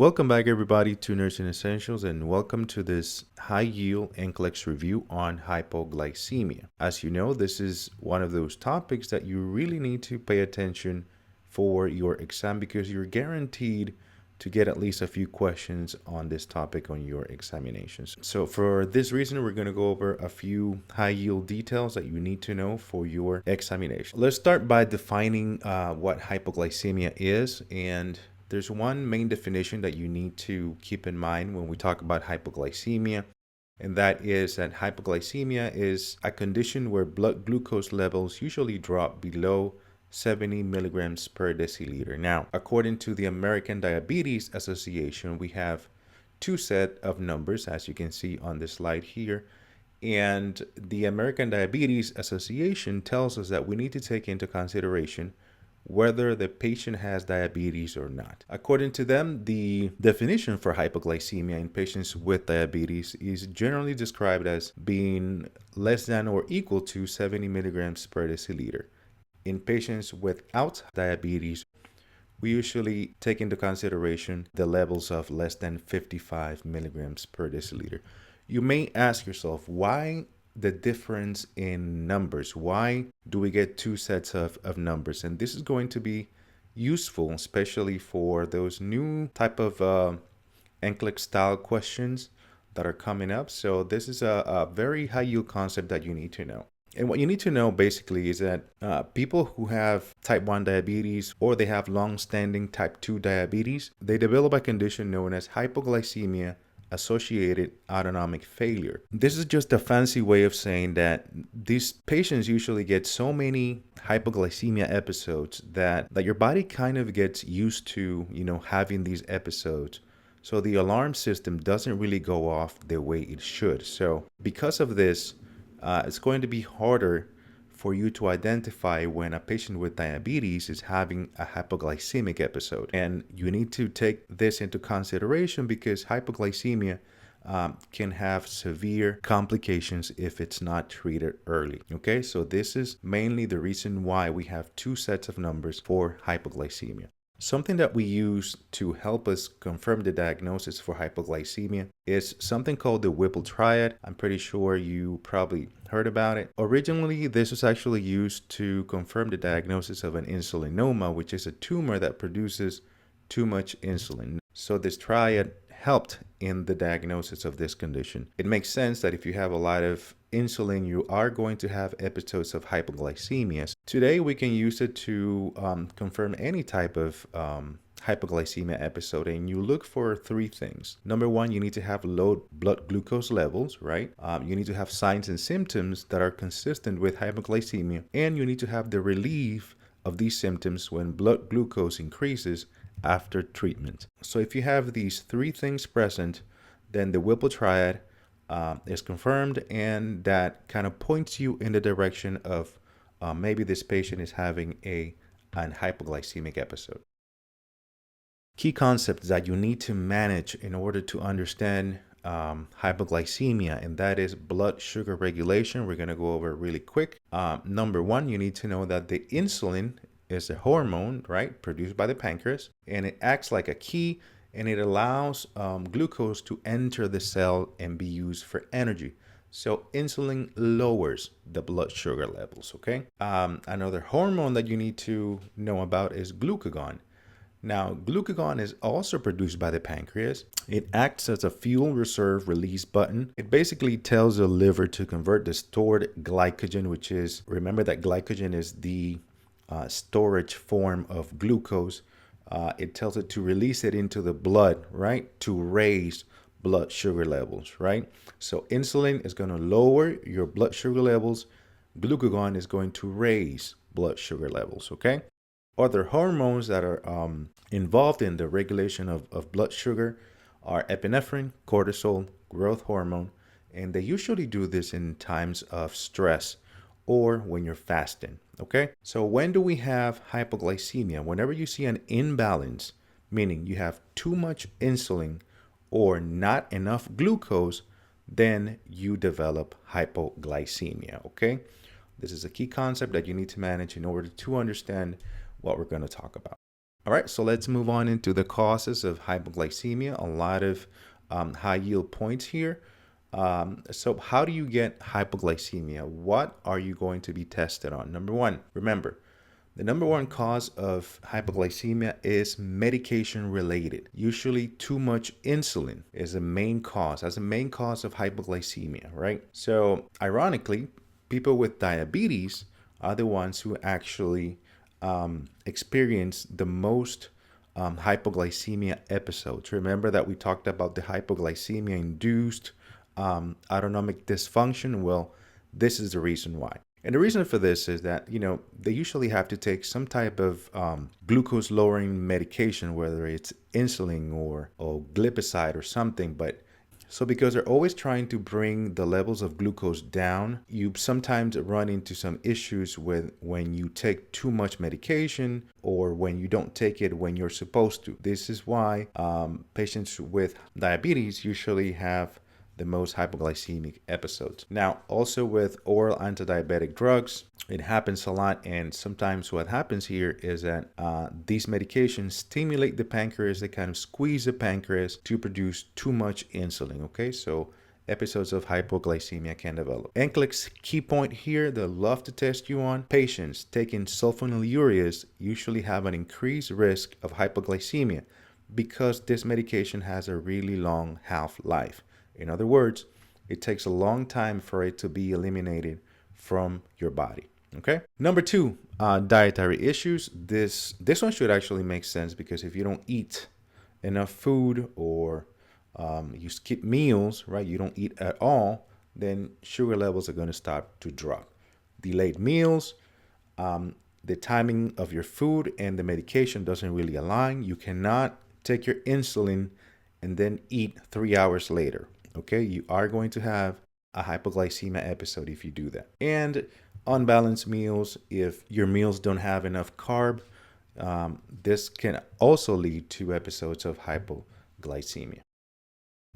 Welcome back everybody to Nursing Essentials, and welcome to this high yield NCLEX review on hypoglycemia. As you know, this is one of those topics that you really need to pay attention for your exam because you're guaranteed to get at least a few questions on this topic on your examinations. So for this reason, we're going to go over a few high yield details that you need to know for your examination. Let's start by defining what hypoglycemia is, and there's one main definition that you need to keep in mind when we talk about hypoglycemia, and that is that hypoglycemia is a condition where blood glucose levels usually drop below 70 milligrams per deciliter. Now, according to the American Diabetes Association, we have two sets of numbers, as you can see on this slide here. And the American Diabetes Association tells us that we need to take into consideration whether the patient has diabetes or not. According to them, the definition for hypoglycemia in patients with diabetes is generally described as being less than or equal to 70 milligrams per deciliter. In patients without diabetes, we usually take into consideration the levels of less than 55 milligrams per deciliter. You may ask yourself, why the difference in numbers? Why do we get two sets of numbers? And this is going to be useful, especially for those new type of NCLEX-style questions that are coming up. So this is a very high yield concept that you need to know. And what you need to know basically is that people who have type 1 diabetes or they have long-standing type 2 diabetes, they develop a condition known as hypoglycemia associated autonomic failure. This is just a fancy way of saying that these patients usually get so many hypoglycemia episodes that your body kind of gets used to, having these episodes. So the alarm system doesn't really go off the way it should. So because of this, it's going to be harder for you to identify when a patient with diabetes is having a hypoglycemic episode. And you need to take this into consideration because hypoglycemia can have severe complications if it's not treated early. Okay, so this is mainly the reason why we have two sets of numbers for hypoglycemia. Something that we use to help us confirm the diagnosis for hypoglycemia is something called the Whipple triad. I'm pretty sure you probably heard about it. Originally, this was actually used to confirm the diagnosis of an insulinoma, which is a tumor that produces too much insulin. So this triad helped in the diagnosis of this condition. It makes sense that if you have a lot of insulin, you are going to have episodes of hypoglycemia. Today, we can use it to confirm any type of hypoglycemia episode, and you look for three things. Number one, you need to have low blood glucose levels, right? You need to have signs and symptoms that are consistent with hypoglycemia, and you need to have the relief of these symptoms when blood glucose increases after treatment. So if you have these three things present, then the Whipple triad is confirmed, and that kind of points you in the direction of maybe this patient is having an hypoglycemic episode. Key concepts that you need to manage in order to understand hypoglycemia, and that is blood sugar regulation. We're going to go over it really quick. Number one, you need to know that the insulin is a hormone, right, produced by the pancreas, and it acts like a key, and it allows glucose to enter the cell and be used for energy. So insulin lowers the blood sugar levels, okay? Another hormone that you need to know about is glucagon. Now, glucagon is also produced by the pancreas. It acts as a fuel reserve release button. It basically tells the liver to convert the stored glycogen, which is, remember that glycogen is the storage form of glucose. It tells it to release it into the blood, right, to raise blood sugar levels, right? So insulin is going to lower your blood sugar levels. Glucagon is going to raise blood sugar levels, okay? Other hormones that are involved in the regulation of blood sugar are epinephrine, cortisol, growth hormone, and they usually do this in times of stress or when you're fasting, okay? So when do we have hypoglycemia? Whenever you see an imbalance, meaning you have too much insulin or not enough glucose, then you develop hypoglycemia, okay? This is a key concept that you need to manage in order to understand what we're going to talk about. All right, so let's move on into the causes of hypoglycemia. A lot of high yield points here. So how do you get hypoglycemia? What are you going to be tested on? Number one, remember, the number one cause of hypoglycemia is medication related. Usually too much insulin is a main cause, as a main cause of hypoglycemia, right? So ironically, people with diabetes are the ones who actually experience the most hypoglycemia episodes. Remember that we talked about the hypoglycemia induced autonomic dysfunction. Well, this is the reason why. And the reason for this is that, they usually have to take some type of glucose lowering medication, whether it's insulin or glipizide or something. But so because they're always trying to bring the levels of glucose down, you sometimes run into some issues with when you take too much medication or when you don't take it when you're supposed to. This is why patients with diabetes usually have the most hypoglycemic episodes. Now, also with oral antidiabetic drugs, it happens a lot. And sometimes what happens here is that these medications stimulate the pancreas. They kind of squeeze the pancreas to produce too much insulin. Okay, so episodes of hypoglycemia can develop. NCLEX key point here, they'll love to test you on. Patients taking sulfonylureas usually have an increased risk of hypoglycemia because this medication has a really long half-life. In other words, it takes a long time for it to be eliminated from your body. Okay. Number two, dietary issues. This one should actually make sense because if you don't eat enough food or you skip meals, right? You don't eat at all, then sugar levels are going to start to drop. Delayed meals, the timing of your food and the medication doesn't really align. You cannot take your insulin and then eat 3 hours later. Okay, you are going to have a hypoglycemia episode if you do that. And unbalanced meals, if your meals don't have enough carb, this can also lead to episodes of hypoglycemia.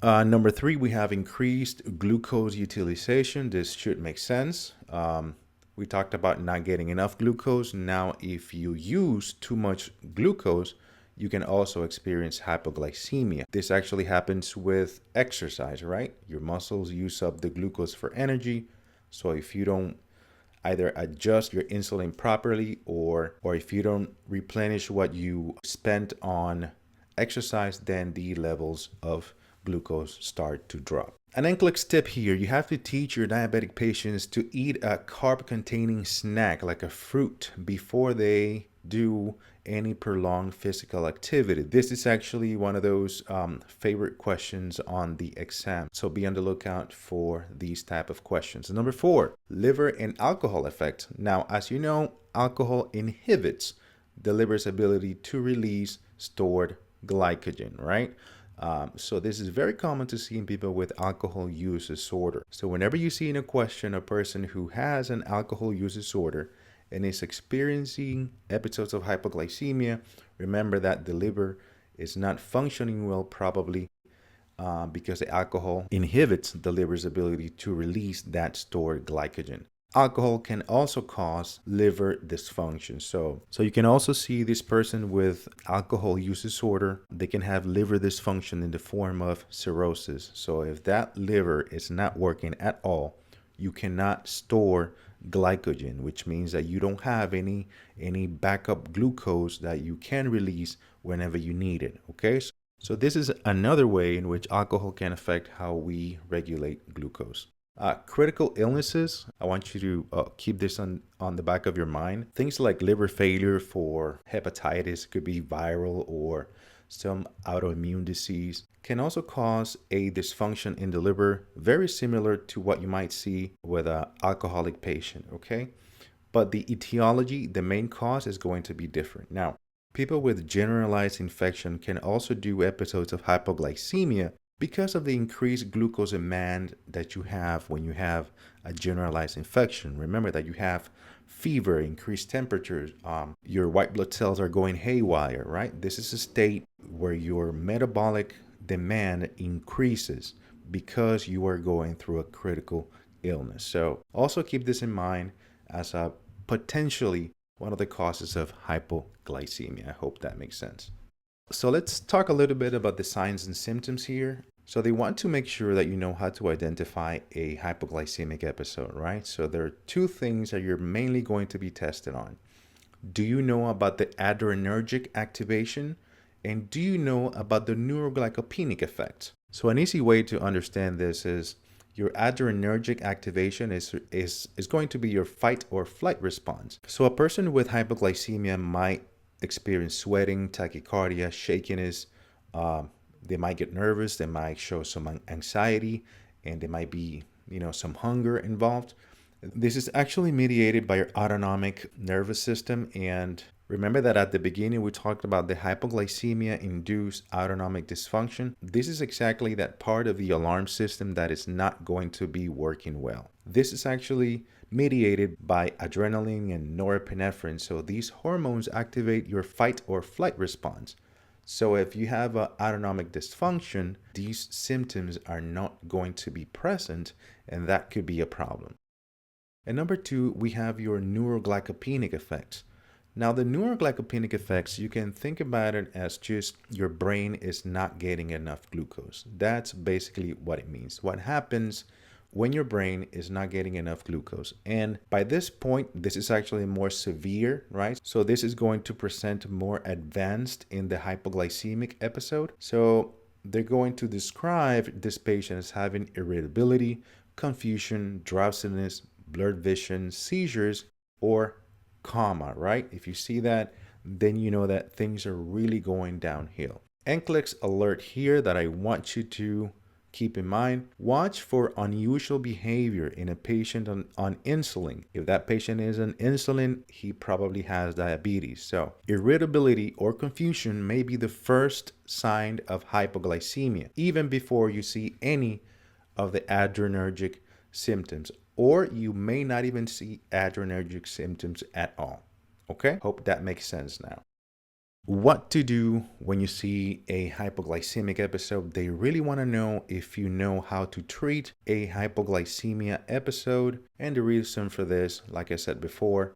Number three, we have increased glucose utilization. This should make sense. We talked about not getting enough glucose. Now, if you use too much glucose, you can also experience hypoglycemia. This actually happens with exercise, right? Your muscles use up the glucose for energy. So if you don't either adjust your insulin properly or if you don't replenish what you spent on exercise, then the levels of glucose start to drop. An NCLEX tip here, you have to teach your diabetic patients to eat a carb-containing snack like a fruit before they do any prolonged physical activity. This is actually one of those favorite questions on the exam. So be on the lookout for these type of questions. Number four, liver and alcohol effect. Now, as you know, alcohol inhibits the liver's ability to release stored glycogen, right? So this is very common to see in people with alcohol use disorder. So whenever you see in a question a person who has an alcohol use disorder and is experiencing episodes of hypoglycemia, remember that the liver is not functioning well, probably because the alcohol inhibits the liver's ability to release that stored glycogen. Alcohol can also cause liver dysfunction. So you can also see this person with alcohol use disorder, they can have liver dysfunction in the form of cirrhosis. So if that liver is not working at all, you cannot store glycogen, which means that you don't have any backup glucose that you can release whenever you need it. Okay, so this is another way in which alcohol can affect how we regulate glucose. Critical illnesses, I want you to keep this on the back of your mind. Things like liver failure for hepatitis, could be viral or some autoimmune disease, can also cause a dysfunction in the liver, very similar to what you might see with an alcoholic patient, okay? But the etiology, the main cause, is going to be different. Now, people with generalized infection can also do episodes of hypoglycemia because of the increased glucose demand that you have when you have a generalized infection. Remember that you have fever, increased temperatures, your white blood cells are going haywire, right? This is a state where your metabolic demand increases because you are going through a critical illness. So also keep this in mind as a potentially one of the causes of hypoglycemia. I hope that makes sense. So let's talk a little bit about the signs and symptoms here. So they want to make sure that you know how to identify a hypoglycemic episode, right? So there are two things that you're mainly going to be tested on. Do you know about the adrenergic activation? And do you know about the neuroglycopenic effect? So an easy way to understand this is your adrenergic activation is going to be your fight or flight response. So a person with hypoglycemia might experience sweating, tachycardia, shakiness. They might get nervous. They might show some anxiety, and there might be, some hunger involved. This is actually mediated by your autonomic nervous system. And remember that at the beginning, we talked about the hypoglycemia-induced autonomic dysfunction. This is exactly that part of the alarm system that is not going to be working well. This is actually mediated by adrenaline and norepinephrine. So these hormones activate your fight or flight response. So if you have an autonomic dysfunction, these symptoms are not going to be present, and that could be a problem. And number two, we have your neuroglycopenic effects. Now, the neuroglycopenic effects, you can think about it as just your brain is not getting enough glucose. That's basically what it means. What happens when your brain is not getting enough glucose? And by this point, this is actually more severe, right? So this is going to present more advanced in the hypoglycemic episode. So they're going to describe this patient as having irritability, confusion, drowsiness, blurred vision, seizures, or coma, right? If you see that, then you know that things are really going downhill. NCLEX alert here that I want you to keep in mind. Watch for unusual behavior in a patient on insulin. If that patient is on insulin, he probably has diabetes. So irritability or confusion may be the first sign of hypoglycemia, even before you see any of the adrenergic symptoms, or you may not even see adrenergic symptoms at all. Okay? Hope that makes sense now. What to do when you see a hypoglycemic episode? They really want to know if you know how to treat a hypoglycemia episode. And the reason for this, like I said before,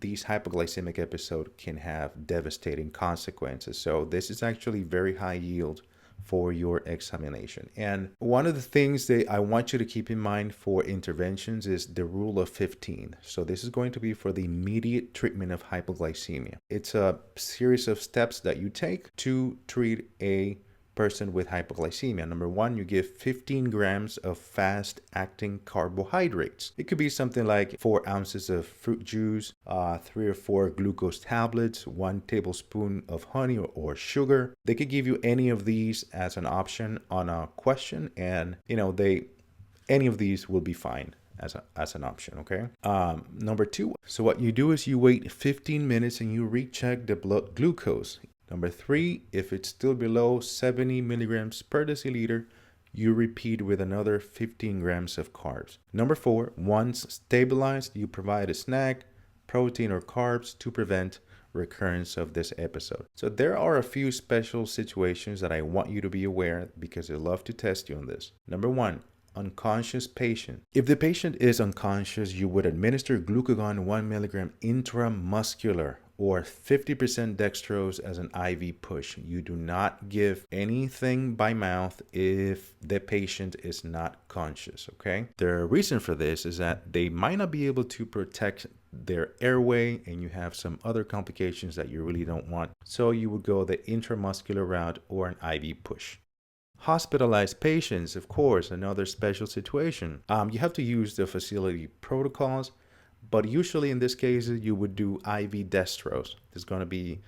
these hypoglycemic episodes can have devastating consequences. So this is actually very high yield for your examination. And one of the things that I want you to keep in mind for interventions is the rule of 15. So this is going to be for the immediate treatment of hypoglycemia. It's a series of steps that you take to treat a person with hypoglycemia. Number one, you give 15 grams of fast-acting carbohydrates. It could be something like 4 ounces of fruit juice, 3 or 4 glucose tablets, 1 tablespoon of honey or sugar. They could give you any of these as an option on a question, and any of these will be fine as an option, okay? Number two, so what you do is you wait 15 minutes and you recheck the blood glucose. Number three, if it's still below 70 milligrams per deciliter, you repeat with another 15 grams of carbs. Number four, once stabilized, you provide a snack, protein or carbs to prevent recurrence of this episode. So there are a few special situations that I want you to be aware because I love to test you on this. Number one, unconscious patient. If the patient is unconscious, you would administer glucagon 1 milligram intramuscular or 50% dextrose as an IV push. You do not give anything by mouth if the patient is not conscious, okay? The reason for this is that they might not be able to protect their airway and you have some other complications that you really don't want. So you would go the intramuscular route or an IV push. Hospitalized patients, of course, another special situation. You have to use the facility protocols, but usually in this case, you would do IV dextrose. It's going to be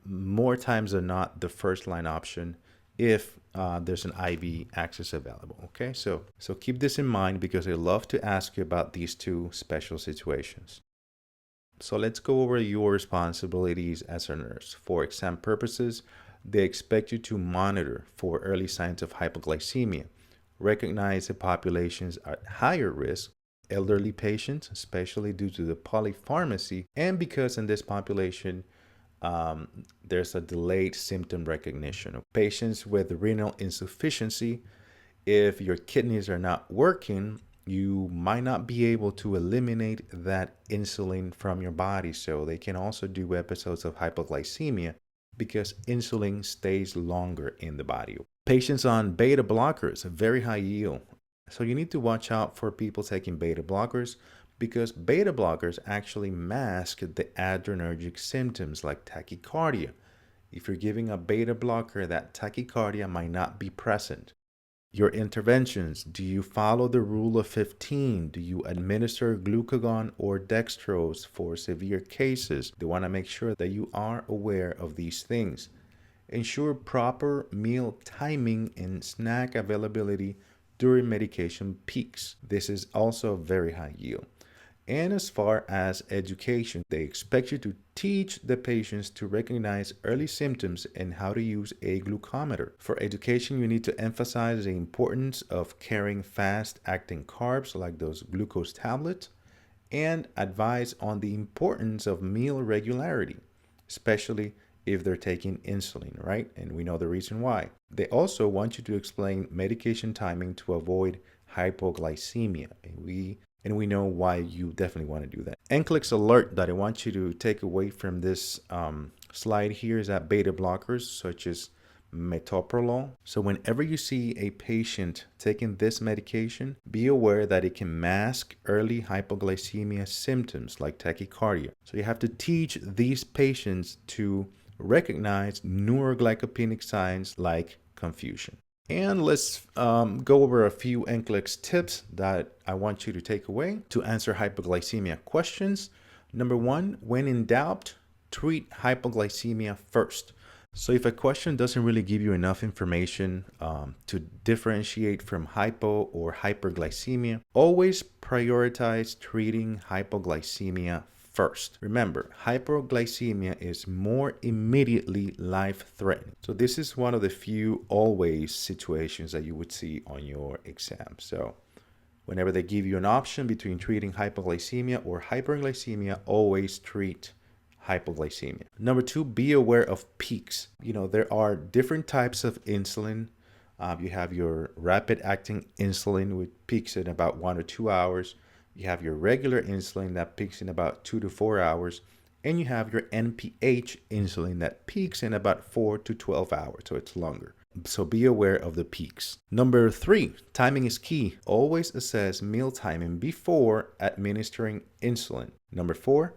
more times than not the first line option if there's an IV access available. Okay, so keep this in mind because I love to ask you about these two special situations. So let's go over your responsibilities as a nurse. For exam purposes, they expect you to monitor for early signs of hypoglycemia, recognize the populations at higher risk, elderly patients, especially due to the polypharmacy, and because in this population, there's a delayed symptom recognition. Patients with renal insufficiency, if your kidneys are not working you might not be able to eliminate that insulin from your body. So they can also do episodes of hypoglycemia because insulin stays longer in the body. Patients on beta blockers, a very high yield. So you need to watch out for people taking beta blockers because beta blockers actually mask the adrenergic symptoms like tachycardia. If you're giving a beta blocker, that tachycardia might not be present. Your interventions, do you follow the rule of 15? Do you administer glucagon or dextrose for severe cases? You want to make sure that you are aware of these things. Ensure proper meal timing and snack availability during medication peaks. This is also very high yield. And as far as education, they expect you to teach the patients to recognize early symptoms and how to use a glucometer. For education, you need to emphasize the importance of carrying fast-acting carbs like those glucose tablets and advise on the importance of meal regularity, especially if they're taking insulin, right? And we know the reason why. They also want you to explain medication timing to avoid hypoglycemia. And we know why you definitely want to do that. NCLEX alert that I want you to take away from this slide here is that beta blockers such as metoprolol. So whenever you see a patient taking this medication, be aware that it can mask early hypoglycemia symptoms like tachycardia. So you have to teach these patients to recognize neuroglycopenic signs like confusion. And let's go over a few NCLEX tips that I want you to take away to answer hypoglycemia questions. Number one, when in doubt, treat hypoglycemia first. So if a question doesn't really give you enough information to differentiate from hypo or hyperglycemia, always prioritize treating hypoglycemia first. Remember, hypoglycemia is more immediately life-threatening. So this is one of the few always situations that you would see on your exam. So whenever they give you an option between treating hypoglycemia or hyperglycemia, always treat hypoglycemia. Number two, be aware of peaks. There are different types of insulin. You have your rapid acting insulin, which peaks in about 1 or 2 hours. You have your regular insulin that peaks in about 2 to 4 hours. And you have your NPH insulin that peaks in about 4 to 12 hours. So it's longer. So be aware of the peaks. Number three, timing is key. Always assess meal timing before administering insulin. Number four,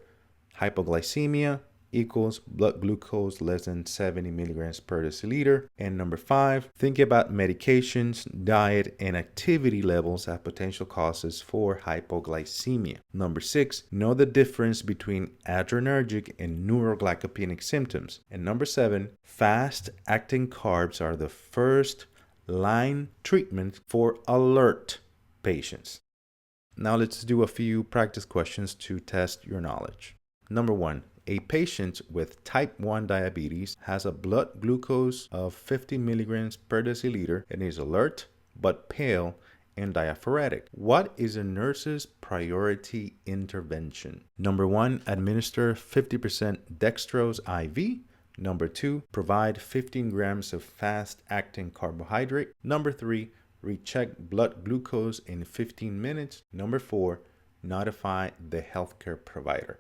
hypoglycemia equals blood glucose less than 70 milligrams per deciliter. And number five, think about medications, diet, and activity levels as potential causes for hypoglycemia. Number six, know the difference between adrenergic and neuroglycopenic symptoms. And number seven, fast-acting carbs are the first line treatment for alert patients. Now let's do a few practice questions to test your knowledge. Number one, a patient with type 1 diabetes has a blood glucose of 50 milligrams per deciliter and is alert but pale and diaphoretic. What is a nurse's priority intervention? Number one, administer 50% dextrose IV. Number two, provide 15 grams of fast-acting carbohydrate. Number three, recheck blood glucose in 15 minutes. Number four, notify the healthcare provider.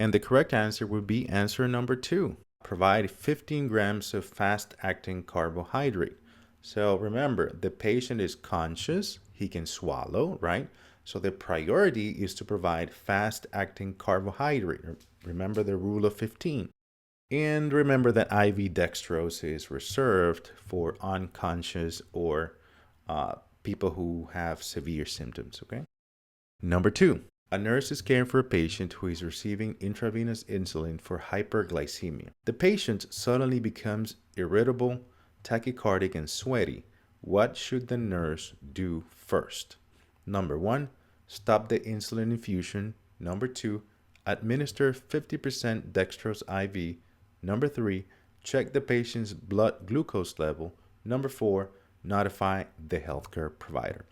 And the correct answer would be answer number two. Provide 15 grams of fast-acting carbohydrate. So remember, the patient is conscious, he can swallow, right? So the priority is to provide fast-acting carbohydrate. Remember the rule of 15. And remember that IV dextrose is reserved for unconscious or people who have severe symptoms, okay? Number two. A nurse is caring for a patient who is receiving intravenous insulin for hyperglycemia. The patient suddenly becomes irritable, tachycardic, and sweaty. What should the nurse do first? Number one, stop the insulin infusion. Number 2, administer 50% dextrose IV. Number 3, check the patient's blood glucose level. Number 4, notify the healthcare provider.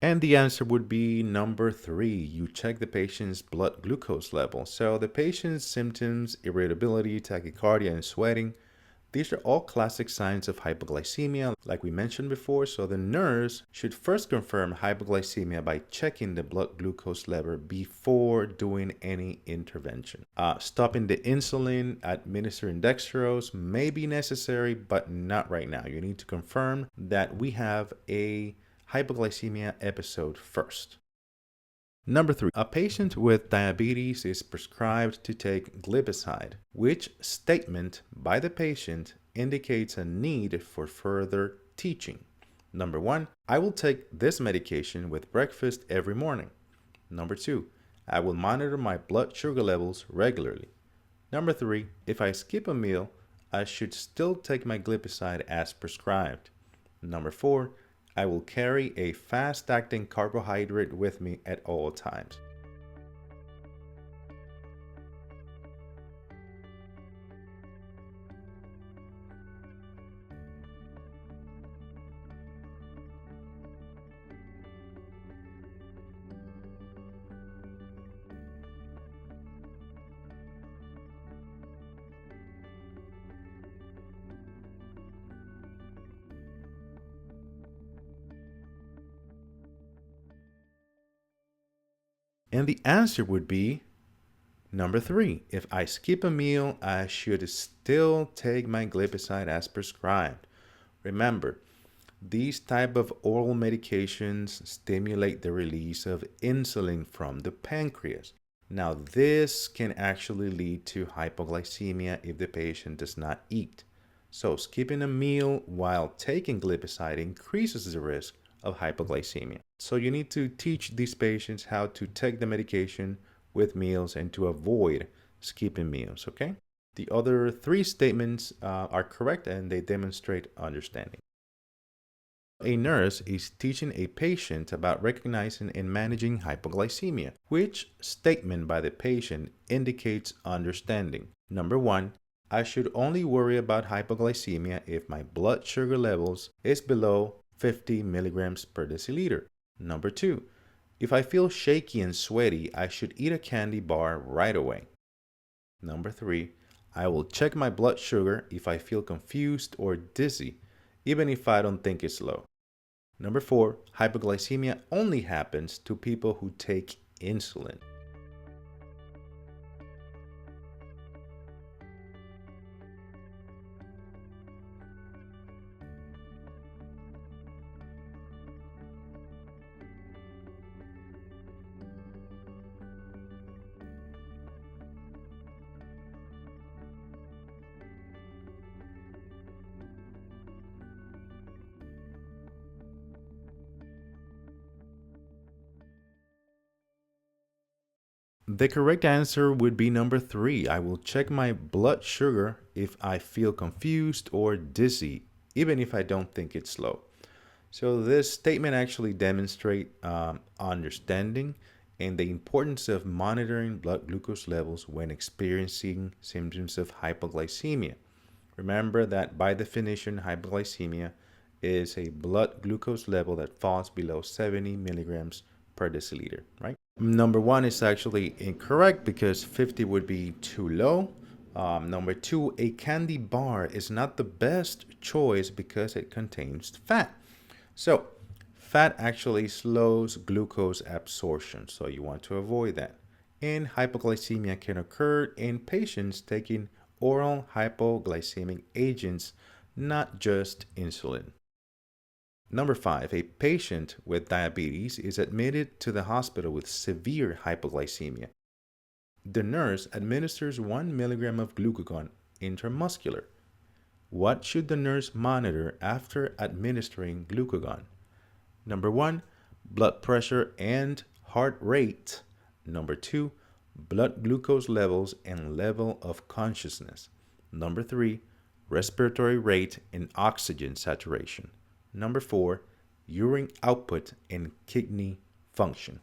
And the answer would be number 3. You check the patient's blood glucose level. So the patient's symptoms, irritability, tachycardia, and sweating, these are all classic signs of hypoglycemia, like we mentioned before. So the nurse should first confirm hypoglycemia by checking the blood glucose level before doing any intervention. Stopping the insulin, administering dextrose may be necessary, but not right now. You need to confirm that we have a hypoglycemia episode first. Number 3, a patient with diabetes is prescribed to take glipizide. Which statement by the patient indicates a need for further teaching? Number 1, I will take this medication with breakfast every morning. Number 2, I will monitor my blood sugar levels regularly. Number 3, if I skip a meal, I should still take my glipizide as prescribed. Number 4, I will carry a fast-acting carbohydrate with me at all times. And the answer would be number 3. If I skip a meal, I should still take my glipizide as prescribed. Remember, these type of oral medications stimulate the release of insulin from the pancreas. Now, this can actually lead to hypoglycemia if the patient does not eat. So skipping a meal while taking glipizide increases the risk of hypoglycemia. So you need to teach these patients how to take the medication with meals and to avoid skipping meals, okay? The other 3 statements are correct and they demonstrate understanding. A nurse is teaching a patient about recognizing and managing hypoglycemia. Which statement by the patient indicates understanding? Number 1, I should only worry about hypoglycemia if my blood sugar levels is below 50 milligrams per deciliter. Number 2, if I feel shaky and sweaty, I should eat a candy bar right away. Number 3, I will check my blood sugar if I feel confused or dizzy, even if I don't think it's low. Number 4, hypoglycemia only happens to people who take insulin. The correct answer would be number 3. I will check my blood sugar if I feel confused or dizzy, even if I don't think it's low. So this statement actually demonstrates understanding and the importance of monitoring blood glucose levels when experiencing symptoms of hypoglycemia. Remember that by definition, hypoglycemia is a blood glucose level that falls below 70 milligrams per deciliter, right? Number 1 is actually incorrect because 50 would be too low. Number 2, a candy bar is not the best choice because it contains fat. So fat actually slows glucose absorption, so you want to avoid that. And hypoglycemia can occur in patients taking oral hypoglycemic agents, not just insulin. Number 5, a patient with diabetes is admitted to the hospital with severe hypoglycemia. The nurse administers 1 milligram of glucagon intramuscular. What should the nurse monitor after administering glucagon? Number 1, blood pressure and heart rate. Number 2, blood glucose levels and level of consciousness. Number 3, respiratory rate and oxygen saturation. Number 4, urine output and kidney function.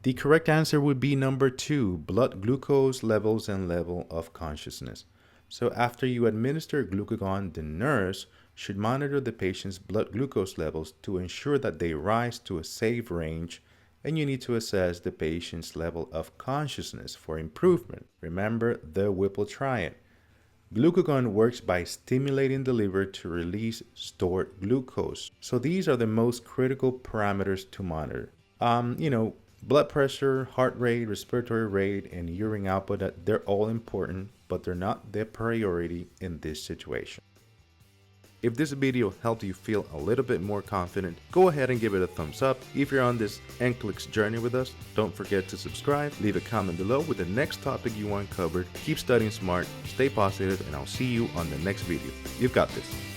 The correct answer would be number 2, blood glucose levels and level of consciousness. So after you administer glucagon, the nurse should monitor the patient's blood glucose levels to ensure that they rise to a safe range, and you need to assess the patient's level of consciousness for improvement. Remember the Whipple triad. Glucagon works by stimulating the liver to release stored glucose. So these are the most critical parameters to monitor. Blood pressure, heart rate, respiratory rate, and urine output, they're all important, but they're not the priority in this situation. If this video helped you feel a little bit more confident, go ahead and give it a thumbs up. If you're on this NCLEX journey with us, don't forget to subscribe, leave a comment below with the next topic you want covered. Keep studying smart, stay positive, and I'll see you on the next video. You've got this.